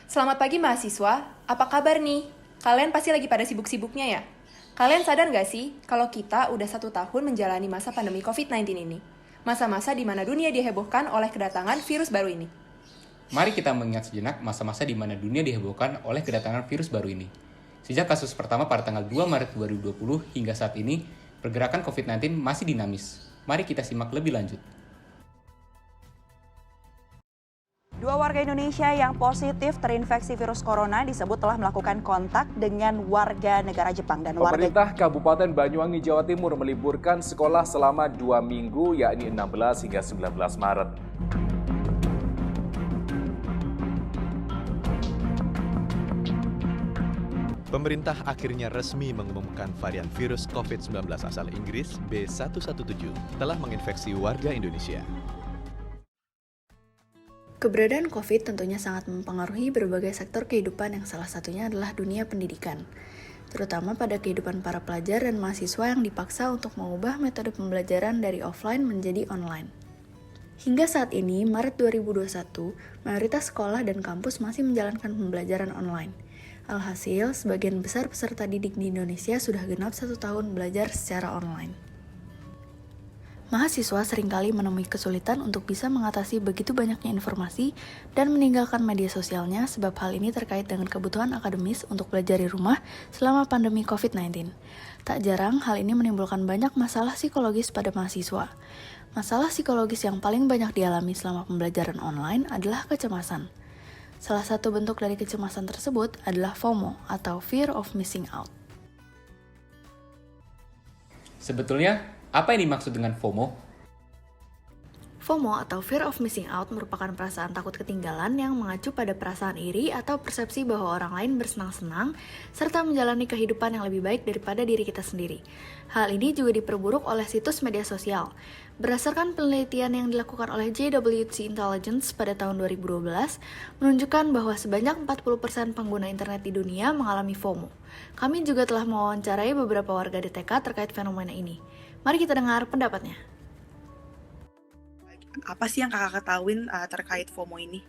Selamat pagi mahasiswa, apa kabar nih? Kalian pasti lagi pada sibuk-sibuknya ya? Kalian sadar nggak sih kalau kita udah 1 tahun menjalani masa pandemi COVID-19 ini? Masa-masa di mana dunia dihebohkan oleh kedatangan virus baru ini. Mari kita mengingat sejenak masa-masa di mana dunia dihebohkan oleh kedatangan virus baru ini. Sejak kasus pertama pada tanggal 2 Maret 2020 hingga saat ini, pergerakan COVID-19 masih dinamis. Mari kita simak lebih lanjut. Dua warga Indonesia yang positif terinfeksi virus corona disebut telah melakukan kontak dengan warga negara Jepang dan Pemerintah Kabupaten Banyuwangi, Jawa Timur meliburkan sekolah selama 2 minggu, yakni 16 hingga 19 Maret. Pemerintah akhirnya resmi mengumumkan varian virus COVID-19 asal Inggris B117 telah menginfeksi warga Indonesia. Keberadaan COVID tentunya sangat mempengaruhi berbagai sektor kehidupan yang salah satunya adalah dunia pendidikan, terutama pada kehidupan para pelajar dan mahasiswa yang dipaksa untuk mengubah metode pembelajaran dari offline menjadi online. Hingga saat ini, Maret 2021, mayoritas sekolah dan kampus masih menjalankan pembelajaran online. Alhasil, sebagian besar peserta didik di Indonesia sudah genap 1 tahun belajar secara online. Mahasiswa seringkali menemui kesulitan untuk bisa mengatasi begitu banyaknya informasi dan meninggalkan media sosialnya sebab hal ini terkait dengan kebutuhan akademis untuk belajar di rumah selama pandemi COVID-19. Tak jarang hal ini menimbulkan banyak masalah psikologis pada mahasiswa. Masalah psikologis yang paling banyak dialami selama pembelajaran online adalah kecemasan. Salah satu bentuk dari kecemasan tersebut adalah FOMO atau Fear of Missing Out. Sebetulnya, apa yang dimaksud dengan FOMO? FOMO atau Fear of Missing Out merupakan perasaan takut ketinggalan yang mengacu pada perasaan iri atau persepsi bahwa orang lain bersenang-senang serta menjalani kehidupan yang lebih baik daripada diri kita sendiri. Hal ini juga diperburuk oleh situs media sosial. Berdasarkan penelitian yang dilakukan oleh JWC Intelligence pada tahun 2012, menunjukkan bahwa sebanyak 40% pengguna internet di dunia mengalami FOMO. Kami juga telah mewawancarai beberapa warga DTK terkait fenomena ini. Mari kita dengar pendapatnya. Apa sih yang kakak ketahuin terkait FOMO ini?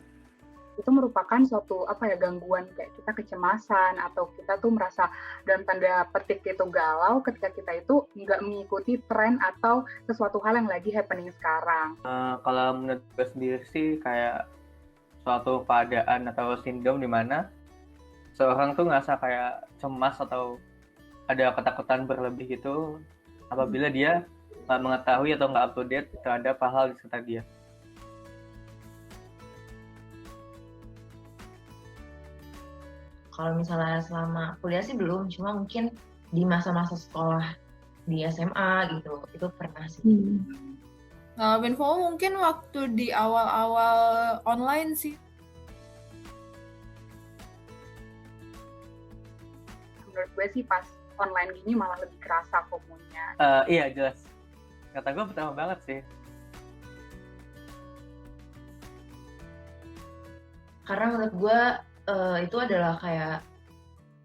Itu merupakan suatu gangguan kayak kita kecemasan atau kita tuh merasa dalam tanda petik itu galau ketika kita itu nggak mengikuti tren atau sesuatu hal yang lagi happening sekarang. Kalau menurut gue sendiri sih kayak suatu keadaan atau sindrom di mana seorang tuh ngerasa kayak cemas atau ada ketakutan berlebih gitu apabila dia nggak mengetahui atau nggak up-to-date terhadap hal-hal di sekitar dia. Kalau misalnya selama kuliah sih belum, cuma mungkin di masa-masa sekolah di SMA gitu, itu pernah sih. Ngalamin FOMO mungkin waktu di awal-awal online sih. Menurut gue sih pas online gini malah lebih kerasa FOMO-nya. Iya jelas. Kata gue pertama banget sih. Karena menurut gue itu adalah kayak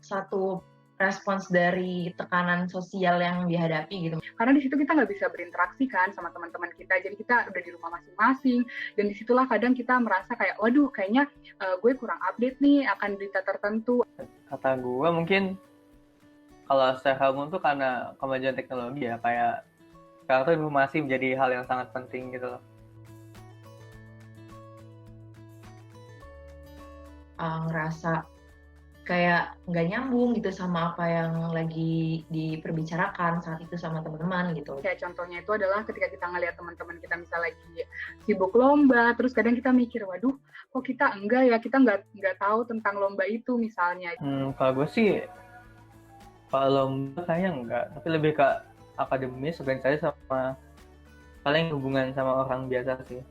satu respons dari tekanan sosial yang dihadapi gitu. Karena di situ kita nggak bisa berinteraksi kan sama teman-teman kita, jadi kita udah di rumah masing-masing, dan disitulah kadang kita merasa kayak, waduh kayaknya gue kurang update nih akan berita tertentu. Kata gue mungkin kalau secara umum tuh karena kemajuan teknologi ya, kayak sekarang tuh informasi menjadi hal yang sangat penting gitu loh. Ngerasa kayak nggak nyambung gitu sama apa yang lagi diperbicarakan saat itu sama teman-teman gitu. Kayak contohnya itu adalah ketika kita ngelihat teman-teman kita misalnya lagi sibuk lomba, terus kadang kita mikir, waduh kok kita enggak ya, kita nggak tahu tentang lomba itu misalnya. Kalau gue sih, kalau lomba kayaknya enggak, tapi lebih ke akademis, organisasi sama paling hubungan sama orang biasa sih.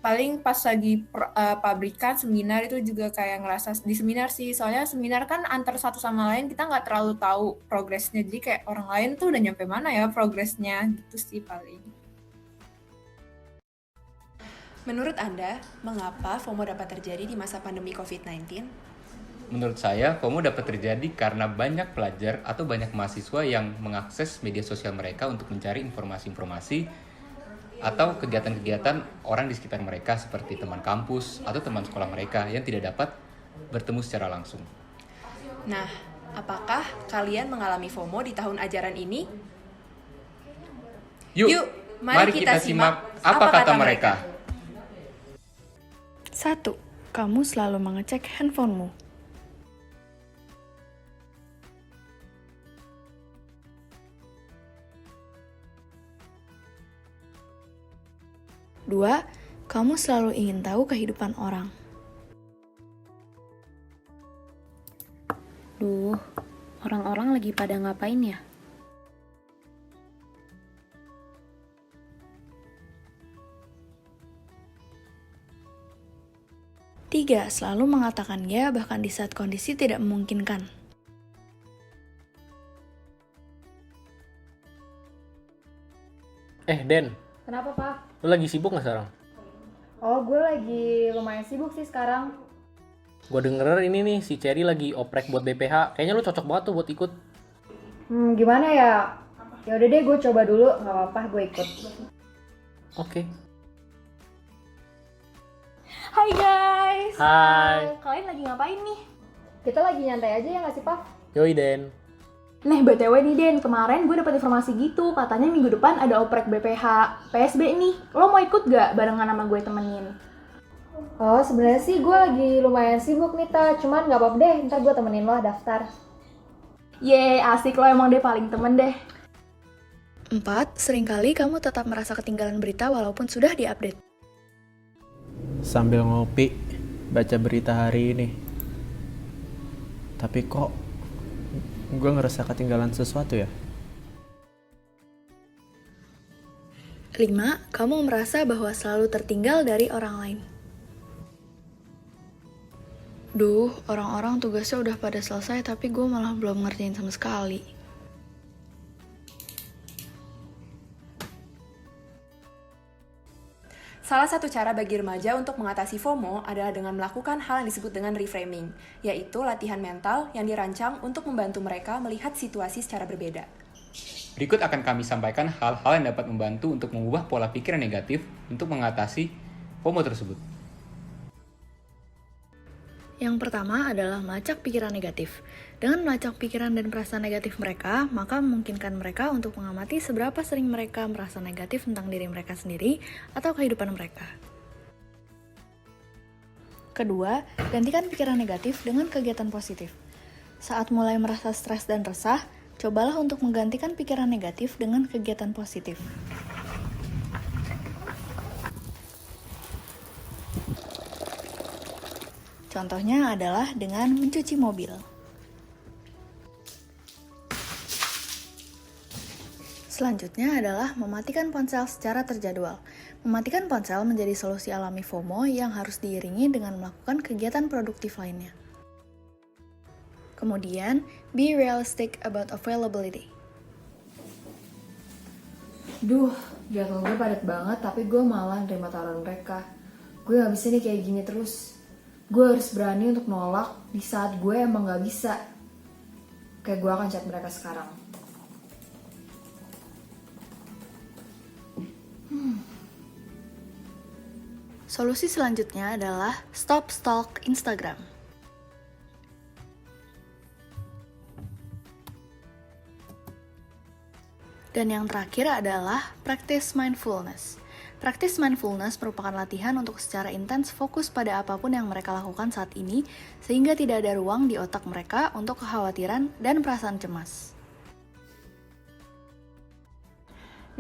Paling pas lagi pabrikan, seminar itu juga kayak ngerasa di seminar sih. Soalnya seminar kan antar satu sama lain kita nggak terlalu tahu progresnya. Jadi kayak orang lain tuh udah nyampe mana ya progresnya gitu sih paling. Menurut Anda, mengapa FOMO dapat terjadi di masa pandemi COVID-19? Menurut saya, FOMO dapat terjadi karena banyak pelajar atau banyak mahasiswa yang mengakses media sosial mereka untuk mencari informasi-informasi atau kegiatan-kegiatan orang di sekitar mereka seperti teman kampus atau teman sekolah mereka yang tidak dapat bertemu secara langsung. Nah, apakah kalian mengalami FOMO di tahun ajaran ini? Yuk, mari kita simak apa kata mereka. 1. Kamu selalu mengecek handphonemu. 2. Kamu selalu ingin tahu kehidupan orang. Duh, orang-orang lagi pada ngapain ya? 3. Selalu mengatakan ya bahkan di saat kondisi tidak memungkinkan. Den, Kenapa, Pak? lu lagi sibuk nggak sekarang? Oh, gue lagi lumayan sibuk sih sekarang. Gue denger ini nih, si Cherry lagi oprek buat BPH. Kayaknya lu cocok banget tuh buat ikut. Gimana ya? Ya udah deh, gue coba dulu. Nggak apa-apa, gue ikut. Oke. Hai guys! Hai. Kalian lagi ngapain nih? Kita lagi nyantai aja ya nggak sih, Pak? Yoi, Den. Nih, BTW nih, Den. Kemarin gue dapat informasi gitu. Katanya minggu depan ada oprek BPH PSB nih. Lo mau ikut gak barengan sama gue temenin? Oh, sebenarnya sih gue lagi lumayan sibuk nih, Ta. Cuman gak apa-apa deh, ntar gue temenin lo daftar. Yeay, asik lo emang deh paling temen deh. 4. Seringkali kamu tetap merasa ketinggalan berita walaupun sudah diupdate. Sambil ngopi, baca berita hari ini. Tapi kok gue ngerasa ketinggalan sesuatu ya? 5. Kamu merasa bahwa selalu tertinggal dari orang lain. Duh, orang-orang tugasnya udah pada selesai tapi gue malah belum ngerjain sama sekali. Salah satu cara bagi remaja untuk mengatasi FOMO adalah dengan melakukan hal yang disebut dengan reframing, yaitu latihan mental yang dirancang untuk membantu mereka melihat situasi secara berbeda. Berikut akan kami sampaikan hal-hal yang dapat membantu untuk mengubah pola pikir yang negatif untuk mengatasi FOMO tersebut. Yang pertama adalah melacak pikiran negatif. Dengan melacak pikiran dan perasaan negatif mereka, maka memungkinkan mereka untuk mengamati seberapa sering mereka merasa negatif tentang diri mereka sendiri atau kehidupan mereka. Kedua, gantikan pikiran negatif dengan kegiatan positif. Saat mulai merasa stres dan resah, cobalah untuk menggantikan pikiran negatif dengan kegiatan positif. Contohnya adalah dengan mencuci mobil. Selanjutnya adalah mematikan ponsel secara terjadwal. Mematikan ponsel menjadi solusi alami FOMO yang harus diiringi dengan melakukan kegiatan produktif lainnya. Kemudian, be realistic about availability. Duh, jadwal gue padat banget tapi gue malah nerima tawaran mereka. Gue gak bisa nih kayak gini terus. Gue harus berani untuk nolak di saat gue emang gak bisa. Kayak gue akan chat mereka sekarang. Solusi selanjutnya adalah stop stalk Instagram. Dan yang terakhir adalah practice mindfulness. Practice mindfulness merupakan latihan untuk secara intens fokus pada apapun yang mereka lakukan saat ini, sehingga tidak ada ruang di otak mereka untuk kekhawatiran dan perasaan cemas.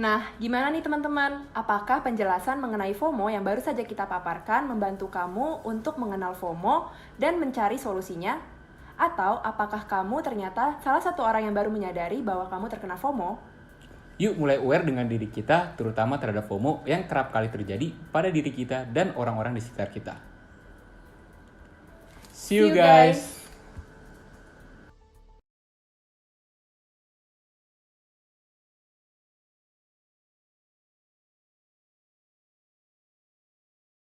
Nah, gimana nih teman-teman? Apakah penjelasan mengenai FOMO yang baru saja kita paparkan membantu kamu untuk mengenal FOMO dan mencari solusinya? Atau apakah kamu ternyata salah satu orang yang baru menyadari bahwa kamu terkena FOMO? Yuk mulai aware dengan diri kita, terutama terhadap FOMO yang kerap kali terjadi pada diri kita dan orang-orang di sekitar kita. See you guys!